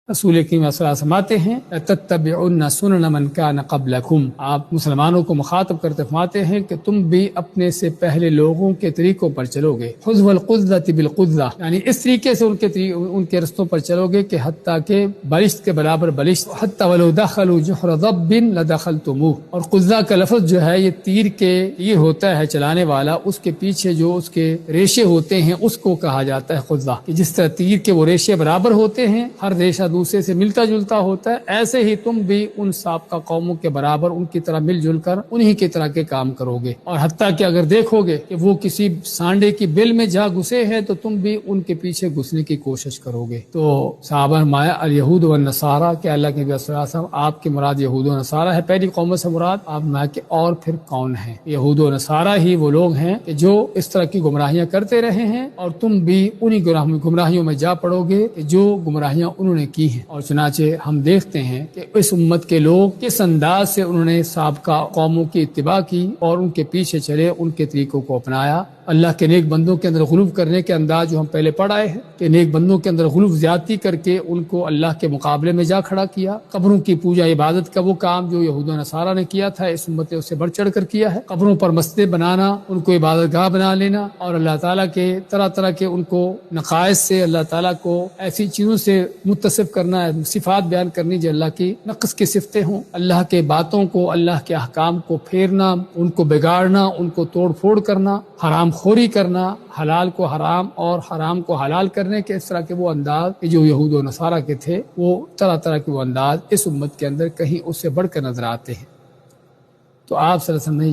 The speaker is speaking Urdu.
رسول کریم صلی اللہ علیہ وسلم فرماتے ہیں تتبعن سنن من کان قبلکم، آپ مسلمانوں کو مخاطب کرتے فرماتے ہیں کہ تم بھی اپنے سے پہلے لوگوں کے طریقوں پر چلو گے، حذو القذۃ بالقذۃ، یعنی اس طریقے سے ان کے رستوں پر چلو گے کہ حتیٰ کہ بلشت کے برابر بلشت، حتی ولو دخلوا جحر ضب لدخلتموہ، اور قذہ کا لفظ جو ہے یہ تیر ہوتا ہے چلانے والا، اس کے پیچھے جو اس کے ریشے ہوتے ہیں اس کو کہا جاتا ہے قذہ، کہ جس طرح تیر کے وہ ریشے برابر ہوتے ہیں، ہر ریشہ دوسرے سے ملتا جلتا ہوتا ہے، ایسے ہی تم بھی ان سابقہ قوموں کے برابر ان کی طرح مل جل کر انہی کی طرح کے کام کرو گے، اور حتیٰ کہ اگر دیکھو گے کہ وہ کسی سانڈے کی بل میں جا گھسے ہیں تو تم بھی ان کے پیچھے گھسنے کی کوشش کرو گے۔ تو صحابہ مایا الیہود والنصارى کہ اللہ کے نبی صلی اللہ علیہ وسلم آپ کی مراد یہود و نصارہ ہے، پہلی قوموں سے مراد آپ مایا کہ اور پھر کون ہیں؟ یہود و نصارہ ہی وہ لوگ ہیں کہ جو اس طرح کی گمراہیاں کرتے رہے ہیں، اور تم بھی انہی گمراہیوں میں جا پڑو گے کہ جو گمراہیاں انہوں نے کی ہیں۔ اور چنانچہ ہم دیکھتے ہیں کہ اس امت کے لوگ کس انداز سے انہوں نے سابقہ قوموں کی اتباع کی اور ان کے پیچھے چلے، ان کے طریقوں کو اپنایا۔ اللہ کے نیک بندوں کے اندر غلو کرنے کے انداز جو ہم پہلے پڑھ آئے ہیں کہ نیک بندوں کے اندر غلو زیادتی کر کے ان کو اللہ کے مقابلے میں جا کھڑا کیا، قبروں کی پوجا عبادت کا وہ کام جو یہود و نصارہ نے کیا تھا اس امت نے اس سے بڑھ چڑھ کر کیا ہے، قبروں پر مسجدیں بنانا، ان کو عبادت گاہ بنا لینا، اور اللہ تعالیٰ کے طرح طرح کے ان کو نقائص سے اللہ تعالیٰ کو ایسی چیزوں سے متصف کرنا، صفات بیان کرنی جو اللہ کی نقص کی صفتیں ہوں، اللہ کے باتوں کو، اللہ کے احکام کو پھیرنا، ان کو بگاڑنا، ان کو توڑ پھوڑ کرنا، حرام خوری کرنا، حلال کو حرام اور حرام کو حلال کرنے کے اس طرح کے وہ انداز جو یہود و نصارہ کے تھے، وہ طرح طرح کے وہ انداز اس امت کے اندر کہیں اس سے بڑھ کر نظر آتے ہیں۔ تو آپ صلی اللہ علیہ وسلم نے